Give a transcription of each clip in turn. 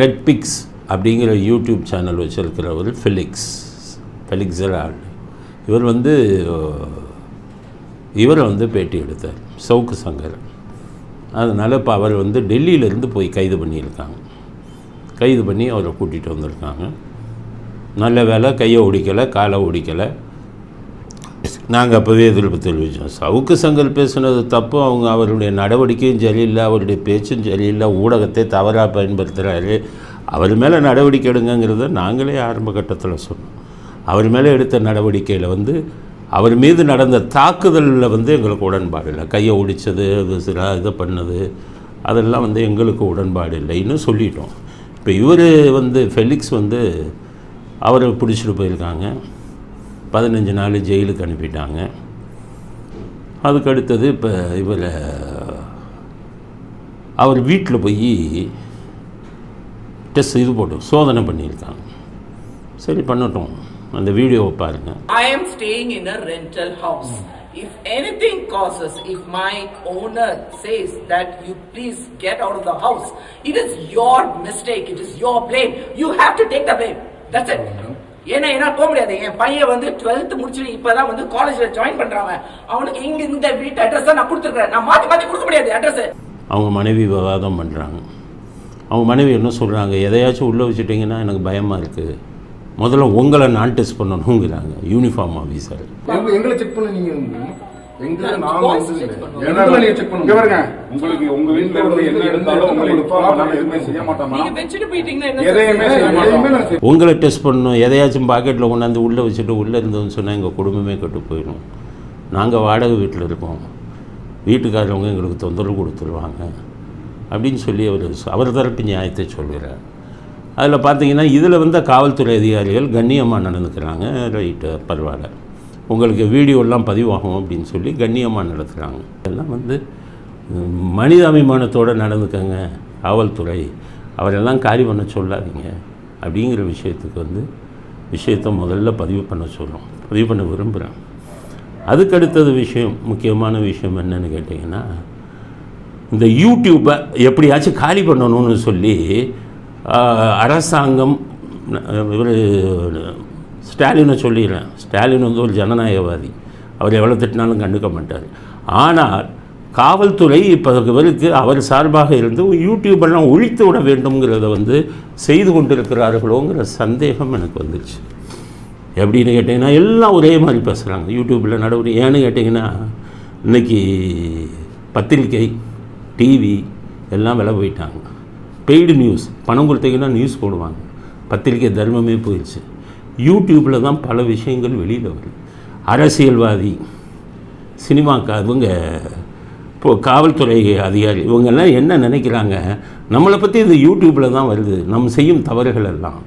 Red fix அப்படிங்கிற YouTube channel வச்சுருக்கிறவர் Felix Gerald. இவரை வந்து பேட்டி எடுத்தார் சவுக்கு சங்கர். அதனால் இப்போ அவர் வந்து டெல்லியிலேருந்து போய் கைது பண்ணியிருக்காங்க. கைது பண்ணி அவரை கூட்டிகிட்டு வந்திருக்காங்க. நல்ல வேலை, கையை ஒடிக்கலை, காலை ஒடிக்கலை. நாங்கள் அப்போவே எதிர்ப்பு தெரிவித்தோம். சவுக்கு சங்கர் பேசுனது தப்பு, அவருடைய நடவடிக்கையும் சரியில்லை, அவருடைய பேச்சும் சரியில்லை, ஊடகத்தை தவறாக பயன்படுத்துகிறாரு, அவர் மேலே நடவடிக்கை எடுங்கிறத நாங்களே ஆரம்ப கட்டத்தில் சொன்னோம். அவர் மேலே எடுத்த நடவடிக்கையில் வந்து அவர் மீது நடந்த தாக்குதலில் வந்து எங்களுக்கு உடன்பாடு இல்லை. கையை ஒடித்தது, இதை பண்ணது, அதெல்லாம் வந்து எங்களுக்கு உடன்பாடு இல்லைன்னு சொல்லிட்டோம். இப்போ இவர் வந்து ஃபெலிக்ஸ் வந்து அவரை பிடிச்சிட்டு போயிருக்காங்க. 15 நாள் ஜெயிலுக்கு அனுப்பிட்டாங்க. அதுக்கு அடுத்தது இப்போ அவர் வீட்டில் போய் சோதனை பண்ணியிருக்காங்க. சரி பண்ணட்டும், அந்த வீடியோவை பாருங்க. I am staying in a rental house. If anything causes, if my owner says that you please get out of the house, it is your mistake, it is your blame. You have to take the blame. That's it. ஏன்னா போக முடியாது. என் பையன் வந்து 12th முடிச்சுட்டு இப்பதான் வந்து காலேஜ்ல join பண்றாங்க. அவனுக்கு இங்க இந்த வீட்டு அட்ரஸ் தான் நான் கொடுத்துருக்கேன். நான் மாத்தி கொடுக்க முடியாது அட்ரஸ். அவங்க மனைவி விவாதம் பண்றாங்க. அவங்க மனைவி என்ன சொல்றாங்க, எதையாச்சும் உள்ளே வச்சுட்டிங்கன்னா எனக்கு பயமாக இருக்குது, முதல்ல உங்களை நான் டெஸ்ட் பண்ணணுங்கிறாங்க. யூனிஃபார்ம் ஆஃபீஸர் எங்களை செக் பண்ண நீங்கள் உங்களை டெஸ்ட் பண்ணணும். எதையாச்சும் பாக்கெட்டில் கொண்டாந்து உள்ளே வச்சுட்டு உள்ளே இருந்தோன்னு சொன்னால் எங்கள் குடும்பமே கெட்டு போயிடும். நாங்கள் வாடகை வீட்டில் இருக்கோம், வீட்டுக்காரவங்க எங்களுக்கு தொந்தரவு கொடுத்துருவாங்க அப்படின்னு சொல்லி அவர் தரப்பு நியாயத்தை சொல்கிறார். அதில் பார்த்தீங்கன்னா இதில் வந்து காவல்துறை அதிகாரிகள் கண்ணியமாக நடந்துக்கிறாங்க. ரைட்டு, பரவாயில்ல, உங்களுக்கு வீடியோலாம் பதிவாகும் அப்படின்னு சொல்லி கண்ணியமாக நடத்துகிறாங்க. இதெல்லாம் வந்து மனிதாபிமானத்தோடு நடந்துக்கங்க காவல்துறை, அவரெல்லாம் காரியம் பண்ண சொல்லாதீங்க அப்படிங்கிற விஷயத்தை முதல்ல பதிவு பண்ண விரும்புகிறேன். அதுக்கடுத்தது முக்கியமான விஷயம் என்னன்னு கேட்டிங்கன்னா, இந்த யூடியூப்பை எப்படியாச்சும் காலி பண்ணணும்னு சொல்லி அரசாங்கம், ஸ்டாலினை சொல்லிடுறேன், ஸ்டாலின் வந்து ஒரு ஜனநாயகவாதி, அவர் எவ்வளோ திட்டினாலும் கண்டுக்க மாட்டார். ஆனால் காவல்துறை இப்போ இவருக்கு அவர் சார்பாக இருந்து யூடியூப்பெல்லாம் ஒழித்து விட வேண்டும்ங்கிறத வந்து செய்து கொண்டிருக்கிறார்களோங்கிற சந்தேகம் எனக்கு வந்துருச்சு. எப்படின்னு கேட்டிங்கன்னா எல்லாம் ஒரே மாதிரி பேசுகிறாங்க யூடியூப்பில் நடவடிக்கை. ஏன்னு கேட்டிங்கன்னா இன்றைக்கி பத்திரிக்கை, டிவி எல்லாம் விலை போயிட்டாங்க. பெய்டு நியூஸ், பணம் கொடுத்தீங்கன்னா நியூஸ் போடுவாங்க. பத்திரிக்கை தர்மமே போயிடுச்சு. யூடியூப்பில் தான் பல விஷயங்கள் வெளியில் வருது. அரசியல்வாதி, இவங்க இப்போது காவல்துறை அதிகாரி, இவங்கெல்லாம் என்ன நினைக்கிறாங்க, நம்மளை பற்றி இந்த யூடியூப்பில் தான் வருது, நம்ம செய்யும் தவறுகள் எல்லாம்.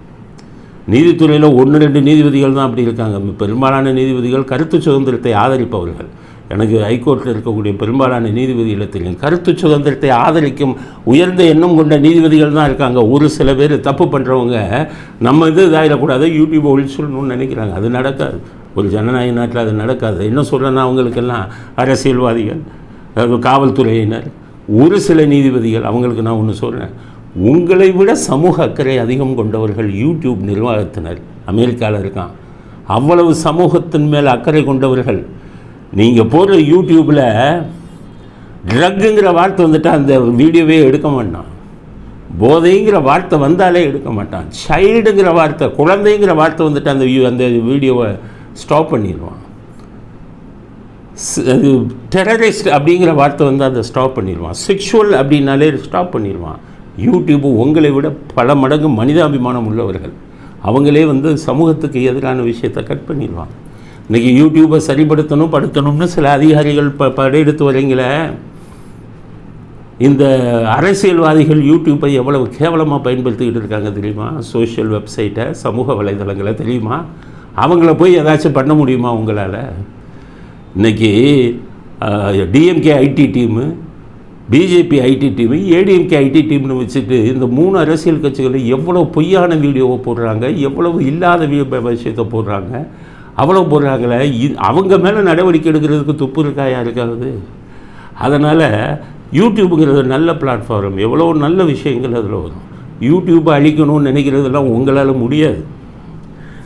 நீதித்துறையில் 1-2 நீதிபதிகள் தான் அப்படி இருக்காங்க. பெரும்பாலான நீதிபதிகள் கருத்து சுதந்திரத்தை ஆதரிப்பவர்கள். எனக்கு ஹைகோர்ட்டில் இருக்கக்கூடிய பெரும்பாலான நீதிபதிகள் தெரியும். கருத்து சுதந்திரத்தை ஆதரிக்கும் உயர்ந்த எண்ணம் கொண்ட நீதிபதிகள் தான் இருக்காங்க. ஒரு சில பேர் தப்பு பண்ணுறவங்க நம்ம இதாகிடக்கூடாது, யூடியூப்பை ஒழிச்சுடணும்னு நினைக்கிறாங்க. அது நடக்காது. ஒரு ஜனநாயக நாட்டில் அது நடக்காது. என்ன சொல்கிறேன்னா, அவங்களுக்கெல்லாம் அரசியல்வாதிகள், காவல்துறையினர், ஒரு சில நீதிபதிகள், அவங்களுக்கு நான் ஒன்று சொல்கிறேன், உங்களை விட சமூக அக்கறை அதிகம் கொண்டவர்கள் யூடியூப் நிர்வாகத்தினர். அமெரிக்காவில் இருக்கான். அவ்வளவு சமூகத்தின் மேல் அக்கறை கொண்டவர்கள். நீங்கள் போடுற யூடியூப்பில் ட்ரக்குங்கிற வார்த்தை வந்துட்டால் அந்த வீடியோவே எடுக்க மாட்டான். போதைங்கிற வார்த்தை வந்தாலே எடுக்க மாட்டான். சைல்டுங்கிற வார்த்தை, குழந்தைங்கிற வார்த்தை வந்துட்டு அந்த வீடியோவை ஸ்டாப் பண்ணிடுவான். அது டெரரிஸ்ட் அப்படிங்கிற வார்த்தை வந்து அதை ஸ்டாப் பண்ணிடுவான். செக்ஷுவல் அப்படின்னாலே ஸ்டாப் பண்ணிடுவான். யூடியூப்பு உங்களை விட பல மடங்கு மனிதாபிமானம் உள்ளவர்கள். அவங்களே வந்து சமூகத்துக்கு எதிரான விஷயத்தை கட் பண்ணிடுவாங்க. இன்றைக்கி யூடியூப்பை படுத்தணும்னு சில அதிகாரிகள் படையெடுத்து வரீங்களே. இந்த அரசியல்வாதிகள் யூடியூப்பை எவ்வளவு கேவலமாக பயன்படுத்திக்கிட்டு இருக்காங்க தெரியுமா? சோஷியல் வெப்சைட்டை, சமூக வலைதளங்களை தெரியுமா? அவங்கள போய் ஏதாச்சும் பண்ண முடியுமா உங்களால்? இன்றைக்கி DMK IT team, BJP IT team, ADMK IT டீம்னு வச்சுட்டு இந்த 3 அரசியல் கட்சிகளை எவ்வளோ பொய்யான வீடியோவை போடுறாங்க, எவ்வளவு இல்லாத விஷயத்தை போடுறாங்க, அவ்வளோ போடுறாங்களே. அவங்க மேலே நடவடிக்கை எடுக்கிறதுக்கு துப்பு இருக்கா யாருக்காவது? அதனால் யூடியூப்புங்கிறது நல்ல பிளாட்ஃபார்ம், எவ்வளோ நல்ல விஷயங்கள் அதில் வரும். யூடியூப்பை அழிக்கணும்னு நினைக்கிறதெல்லாம் உங்களால் முடியாது.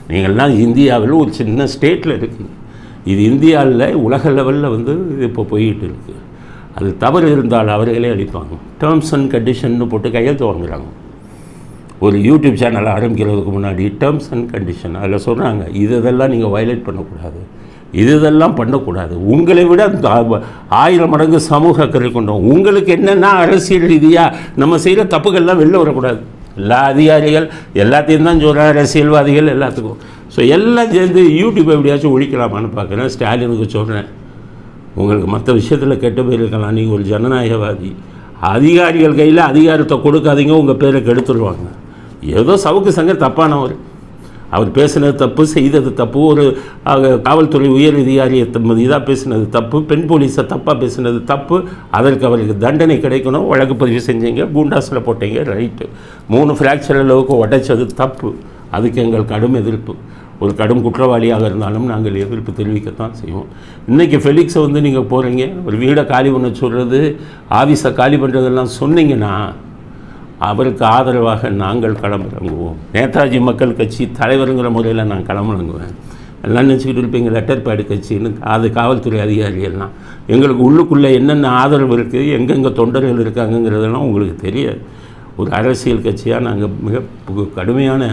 நீங்கள்லாம் இந்தியாவில் ஒரு சின்ன ஸ்டேட்டில் இருக்குது. இது இந்தியாவில் உலக லெவலில் வந்து இப்போ போய்கிட்டு இருக்குது. அது தவறு இருந்தால் அவர்களே அழிப்பாங்க. டேர்ம்ஸ் அண்ட் கண்டிஷன்னு போட்டு கையெழுத்து வாங்குகிறாங்க. ஒரு யூடியூப் சேனலை ஆரம்பிக்கிறதுக்கு முன்னாடி டேர்ம்ஸ் அண்ட் கண்டிஷன் அதில் சொல்கிறாங்க, இதெல்லாம் நீங்கள் வயலேட் பண்ணக்கூடாது, இதெல்லாம் பண்ணக்கூடாது. உங்களை விட 1000 மடங்கு சமூக அக்கறை கொண்டோம். உங்களுக்கு என்னென்னா அரசியல் ரீதியாக நம்ம செய்கிற தப்புகள்லாம் வெளில வரக்கூடாது. எல்லா அதிகாரிகள் எல்லாத்தையும் தான் சொல்கிறாங்க, அரசியல்வாதிகள் எல்லாத்துக்கும். ஸோ எல்லாம் சேர்ந்து யூடியூப் எப்படியாச்சும் ஒழிக்கலாமான்னு பார்க்குறேன். ஸ்டாலினுக்கு சொல்கிறேன், உங்களுக்கு மற்ற விஷயத்தில் கெட்ட பேர் இருக்கலாம், நீங்கள் ஒரு ஜனநாயகவாதி. அதிகாரிகள் கையில் அதிகாரத்தை கொடுக்காதீங்க, உங்கள் பேரை கெடுத்துருவாங்க. ஏதோ சவுக்கு சங்கர் தப்பானவர், அவர் பேசினது தப்பு, செய்தது தப்பு, ஒரு காவல்துறை உயர் அதிகாரியை இதாக பேசினது தப்பு, பெண் போலீஸை தப்பாக பேசினது தப்பு. அதற்கு அவருக்கு தண்டனை கிடைக்கணும். வழக்கு பதிவு செஞ்சீங்க, கூண்டாஸில் போட்டீங்க, ரைட்டு. 3 ஃப்ராக்சர் அளவுக்கு உடைச்சது தப்பு. அதுக்கு எங்கள் கடும் எதிர்ப்பு. ஒரு கடும் குற்றவாளியாக இருந்தாலும் நாங்கள் எதிர்ப்பு தெரிவிக்கத்தான் செய்வோம். இன்றைக்கி ஃபெலிக்ஸை வந்து நீங்கள் போகிறீங்க, ஒரு வீடை காலி பண்ண சொல்கிறது, ஆஃபீஸை காலி பண்ணுறதெல்லாம் சொன்னீங்கன்னா அவருக்கு ஆதரவாக நாங்கள் களமிறங்குவோம். நேதாஜி மக்கள் கட்சி தலைவருங்கிற முறையில் நான் களமிறங்குவேன். எல்லாம் நினச்சிக்கிட்டு இருப்பீங்க லெட்டர் பேடு கட்சின்னு. அது காவல்துறை அதிகாரிகள்லாம் எங்களுக்கு உள்ளுக்குள்ளே என்னென்ன ஆதரவு இருக்குது, எங்கெங்கே தொண்டர்கள் இருக்காங்கங்கிறதெல்லாம் உங்களுக்கு தெரியாது. ஒரு அரசியல் கட்சியாக நாங்கள் மிக கடுமையான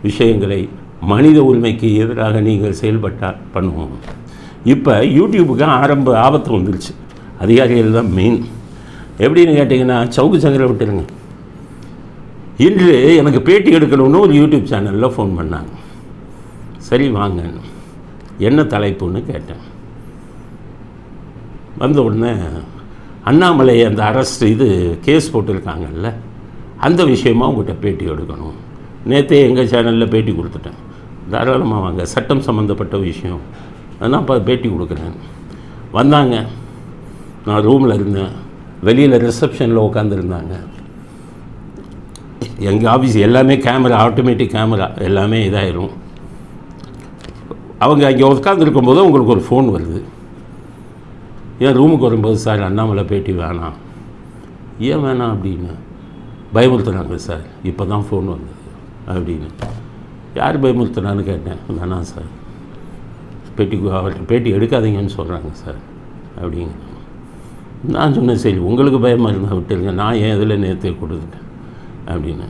விஷயங்களை மனித உரிமைக்கு எதிராக நீங்கள் செயல்பட்டால் பண்ணுவோம். இப்போ யூடியூபுக்கு ஆபத்து வந்துருச்சு. அதிகாரிகள் தான் மெயின். எப்படின்னு கேட்டிங்கன்னா, சவுக்கு சங்கரை விட்டுருங்க. இன்று எனக்கு பேட்டி எடுக்கணும்னு ஒரு யூடியூப் சேனலில் ஃபோன் பண்ணாங்க. சரி வாங்க, என்ன தலைப்புன்னு கேட்டேன். வந்த உடனே அண்ணாமலை அந்த அரெஸ்ட் கேஸ் போட்டிருக்காங்கல்ல, அந்த விஷயமா உங்கள்கிட்ட பேட்டி எடுக்கணும். நேற்றே எங்கள் சேனலில் பேட்டி கொடுத்துட்டேன். தாராளமாக வாங்க, சட்டம் சம்மந்தப்பட்ட விஷயம், அதனால் இப்போ பேட்டி கொடுக்குறேன். வந்தாங்க, நான் ரூமில் இருந்தேன், வெளியில் ரிசப்ஷனில் உட்காந்துருந்தாங்க. எங்கள் ஆஃபீஸ் எல்லாமே கேமரா, ஆட்டோமேட்டிக் கேமரா எல்லாமே இதாயிரும். அவங்க அங்கே உட்காந்துருக்கும்போது உங்களுக்கு ஒரு ஃபோன் வருது. ஏன் ரூமுக்கு வரும்போது, சார் அண்ணாமலை பேட்டி வேணாம். ஏன் வேணாம் அப்படின்னு பயமுறுத்துனாங்க சார். இப்போ தான் ஃபோன் வந்தது அப்படின்னு. யார் பயமுறுத்துனான்னு கேட்டேன். வேணாம் சார், அவர்கிட்ட பேட்டி எடுக்காதீங்கன்னு சொல்கிறாங்க சார் அப்படிங்க. நான் சொன்னேன், சரி உங்களுக்கு பயமாக இருந்தால் விட்டுருங்க, நான் ஏன் இதில் நேற்றே கொடுத்துட்டேன் அப்படின்னு.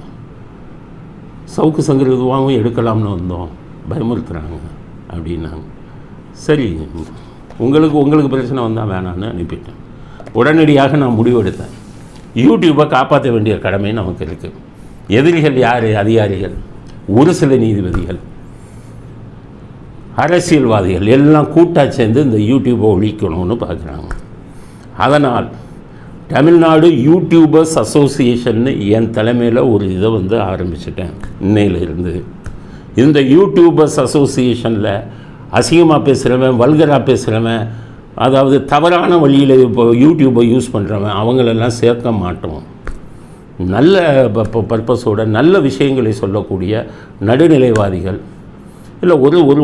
சவுக்கு சங்கர் இதுவாகவும் எடுக்கலாம்னு வந்தோம், பயமுறுத்துறாங்க அப்படின்னாங்க. சரி, உங்களுக்கு பிரச்சனை வந்தால் வேணான்னு அனுப்பிட்டேன். உடனடியாக நான் முடிவெடுத்தேன், யூடியூப்பை காப்பாற்ற வேண்டிய கடமை நமக்கு இருக்குது. எதிரிகள் யார்? அதிகாரிகள், ஒரு சில நீதிபதிகள், அரசியல்வாதிகள் எல்லாம் கூட்டாக சேர்ந்து இந்த யூடியூப்பை ஒழிக்கணும்னு பார்க்குறாங்க. அதனால் தமிழ்நாடு யூடியூபர்ஸ் அசோசியேஷன்னு என் தலைமையில் ஒரு இதை ஆரம்பிச்சிட்டேன். இன்னையிலிருந்து இந்த யூடியூபர்ஸ் அசோசியேஷனில் அசிங்கமாக பேசுகிறவன், வல்கராக பேசுகிறவன், அதாவது தவறான வழியில் இப்போ யூடியூப்பை யூஸ் பண்ணுறவன், அவங்களெல்லாம் சேர்க்க மாட்டோம். நல்ல பர்பஸோட நல்ல விஷயங்களை சொல்லக்கூடிய நடுநிலைவாதிகள், இல்லை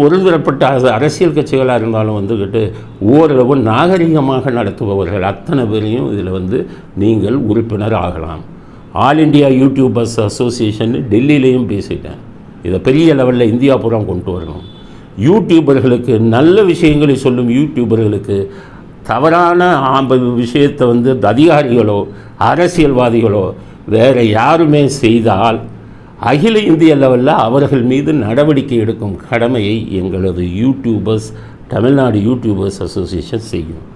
ஒருதரப்பட்ட அரசியல் கட்சிகளாக இருந்தாலும் வந்துக்கிட்டு ஓரளவு நாகரிகமாக நடத்துபவர்கள் அத்தனை பேரையும் இதில் நீங்கள் உறுப்பினர் ஆகலாம். ஆல் இண்டியா யூடியூபர்ஸ் அசோசியேஷன் டெல்லியிலையும் பேசிட்டேன். இதை பெரிய லெவலில் இந்தியா பூரா கொண்டு வரணும். யூடியூபர்களுக்கு, நல்ல விஷயங்களை சொல்லும் யூடியூபர்களுக்கு தவறான விஷயத்தை அதிகாரிகளோ அரசியல்வாதிகளோ வேறு யாருமே செய்தால் அகில இந்திய லெவலில் அவர்கள் மீது நடவடிக்கை எடுக்கும் கடமையை எங்களது யூடியூபர்ஸ், தமிழ்நாடு யூடியூபர்ஸ் அசோசியேஷன் செய்யும்.